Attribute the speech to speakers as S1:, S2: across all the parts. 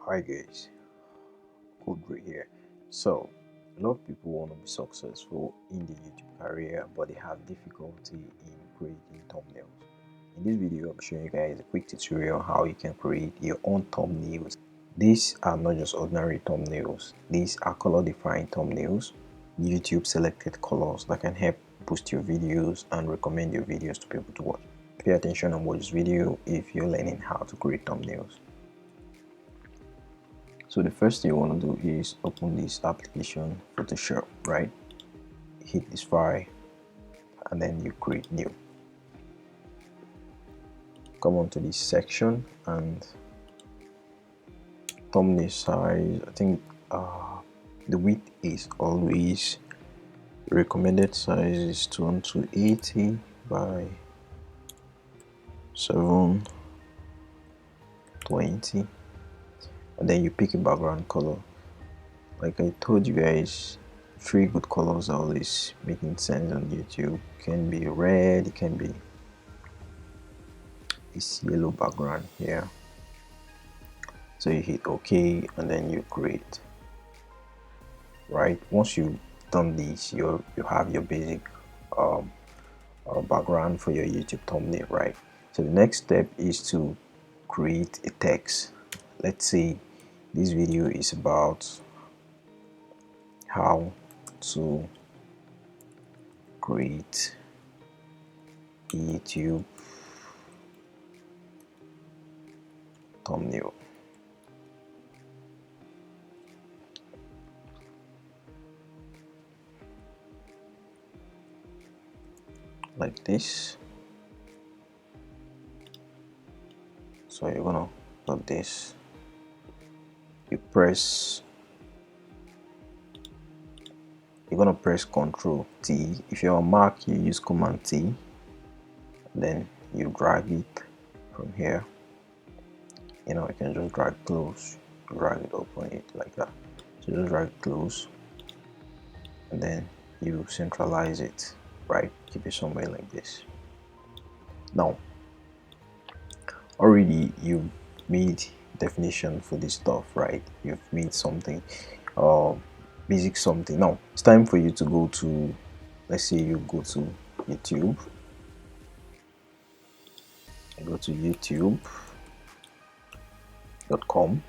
S1: Hi guys, Kudri here. So, a lot of people want to be successful in the YouTube career, but they have difficulty in creating thumbnails. In this video, I'm showing you guys a quick tutorial on how you can create your own thumbnails. These are not just ordinary thumbnails; these are color-defined thumbnails. YouTube selected colors that can help boost your videos and recommend your videos to people to watch. Pay attention and watch this video if you're learning how to create thumbnails. So the first thing you want to do is open this application Photoshop, right? Hit this file and then you create new. Come on to this section and thumbnail size. I think the width is always recommended size is 280 by 720, and then you pick a background color. Like I told you guys, three good colors are always making sense on YouTube. It can be red, it can be this yellow background here. So you hit OK and then you create. Right, once you've done this, you have your basic background for your YouTube thumbnail, right? So the next step is to create a text. Let's say this video is about how to create YouTube thumbnail. Like this. So you're gonna put this, you're gonna press Ctrl T. If you're on Mac, you use Command T, then you drag it from here. You know, you can just drag close, drag it, open it like that. So just drag it close and then you centralize it, right? Keep it somewhere like this. Now already you made definition for this stuff, right? You've made something basic something. Now it's time for you to go to, let's say you go to YouTube, go to youtube.com.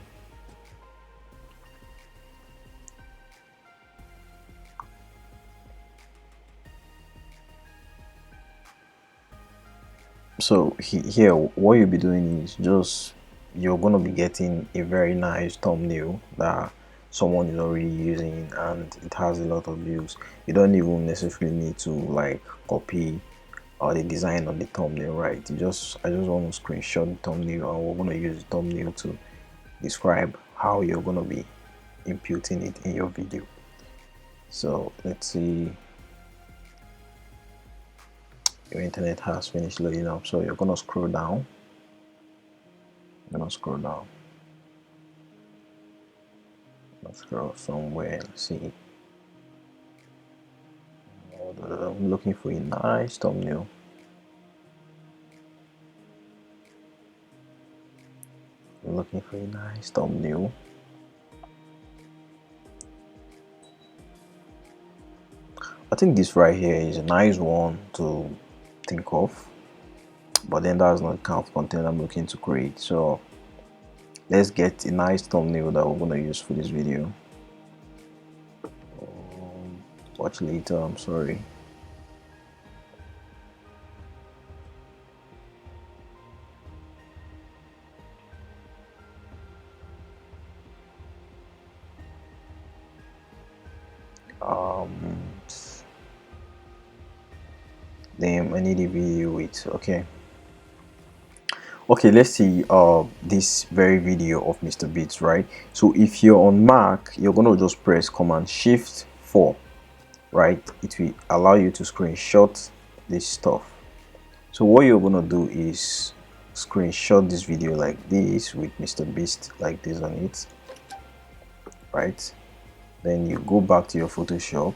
S1: So here what you'll be doing is just you're going to be getting a very nice thumbnail that someone is already using and it has a lot of views. You don't even necessarily need to like copy the design on the thumbnail, right? I just want to screenshot the thumbnail and we're going to use the thumbnail to describe how you're going to be imputing it in your video. So let's see, your internet has finished loading up, so you're gonna scroll down. Scroll somewhere. Let's see. I'm looking for a nice thumbnail. I think this right here is a nice one to think of, but then that's not the kind of content I'm looking to create. So let's get a nice thumbnail that we're gonna use for this video. Watch later, I'm sorry. Damn, I need a video with okay, let's see this very video of Mr. Beats, right? So if you're on Mac, you're gonna just press Command Shift 4, right? It will allow you to screenshot this stuff. So what you're gonna do is screenshot this video like this with Mr. Beast like this on it, right? Then you go back to your Photoshop.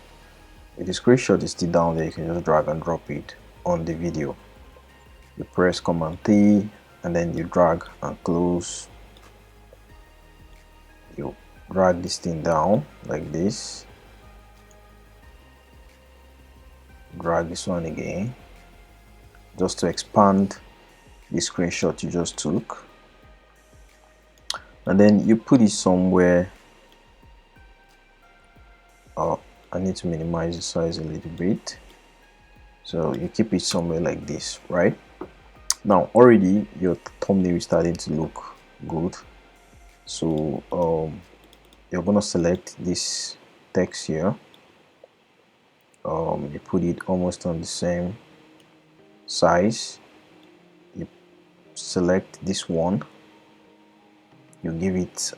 S1: If the screenshot is still down there, you can just drag and drop it on the video. You press Command T and then you drag and close you drag this thing down like this, drag this one again just to expand the screenshot you just took, and then you put it somewhere. I need to minimize the size a little bit, so you keep it somewhere like this, right? Now already your thumbnail is starting to look good, so you're gonna select this text here. You put it almost on the same size. You select this one, you give it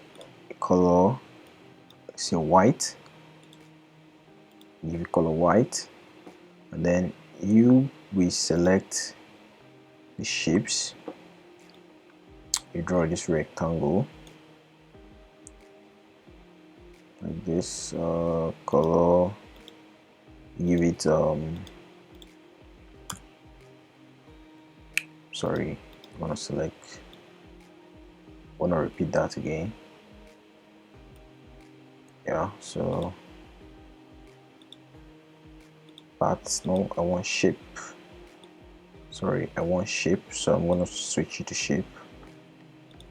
S1: a color, let's say white, give it color white, and then you will select the shapes. You draw this rectangle like this, color, give it sorry, I'm gonna select, I want to repeat that again. Yeah, so paths, no, I want shape, sorry, I want shape, so I'm going to switch it to shape,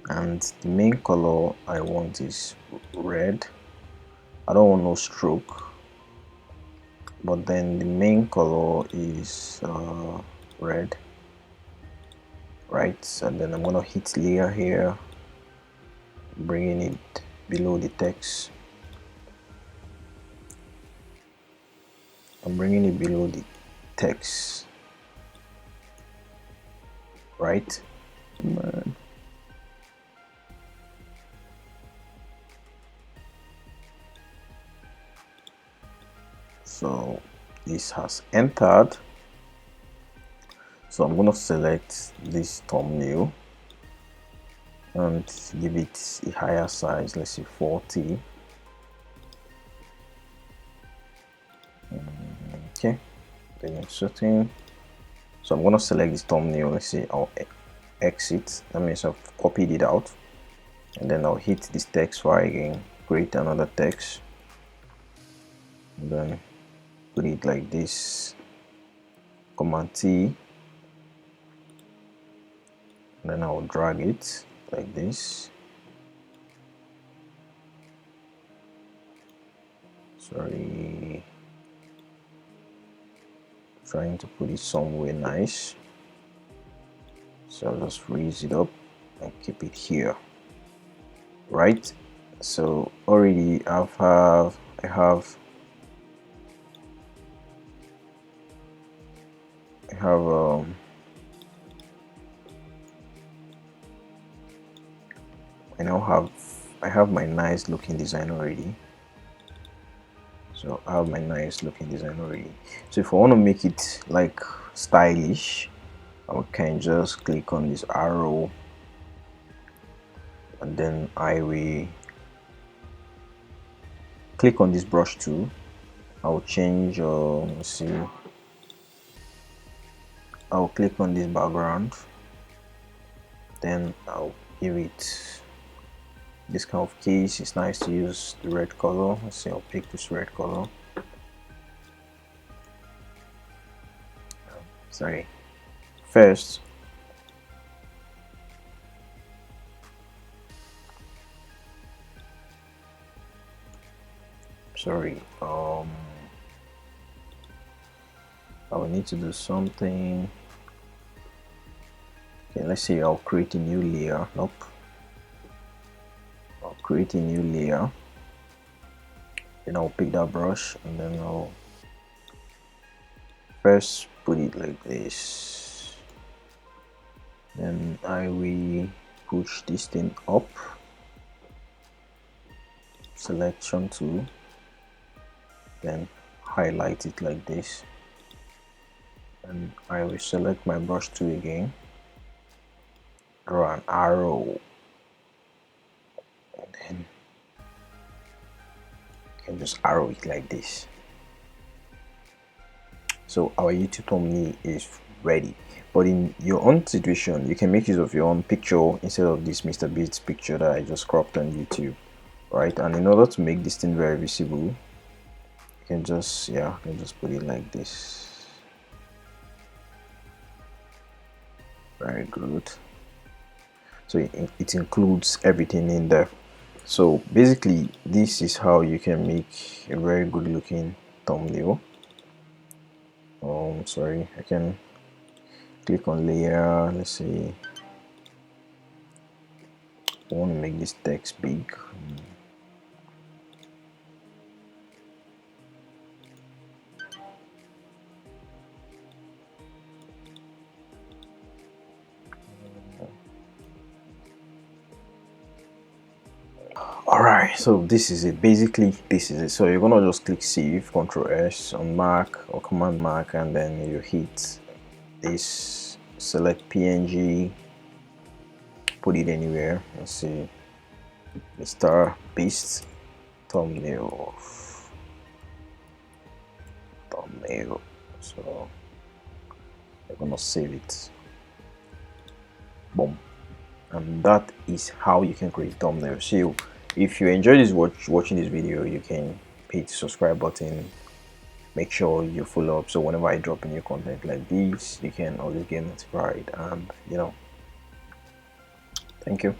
S1: and the main color I want is red. I don't want no stroke, but then the main color is red, right? And then I'm going to hit layer here, bringing it below the text. I'm bringing it below the text, right? Man. So this has entered, so I'm going to select this thumbnail and give it a higher size, let's say 40. Okay, then inserting, so I'm going to select this thumbnail, let's say I'll exit, that means I've copied it out, and then I'll hit this text bar again, create another text, and then put it like this, Command T, and then I'll drag it like this. Sorry, trying to put it somewhere nice, so I'll just raise it up and keep it here, right? So already I have I have my nice looking design already. So I have my nice looking design already. So if I want to make it like stylish, I can just click on this arrow, and then I will click on this brush tool. I'll change, let's see, I'll click on this background, then I'll give it this kind of case. It's nice to use the red color. Let's see, I'll pick this red color. Sorry, first sorry I will need to do something. Okay, let's say I'll create a new layer. Nope, I'll create a new layer, then I'll pick that brush, and then I'll first put it like this, then I will push this thing up, selection tool, then highlight it like this, and I will select my brush tool again, draw an arrow, and then you can just arrow it like this. So our YouTube thumbnail is ready. But in your own situation, you can make use of your own picture instead of this Mr. Beast picture that I just cropped on YouTube. right? And in order to make this thing very visible, you can just put it like this. Very good. So it includes everything in there. So basically, this is how you can make a very good looking thumbnail. Sorry, I can click on layer. Let's see, I want to make this text big. All right, so this is it. Basically, this is it. So you're gonna just click Save, Control S on Mac or Command Mac, and then you hit this, select PNG, put it anywhere. Let's see, Mr. Beast thumbnail. So you're gonna save it. Boom. And that is how you can create thumbnails. So if you enjoyed this watching this video, you can hit the subscribe button. Make sure you follow up, so whenever I drop a new content like this, you can always get notified. And thank you.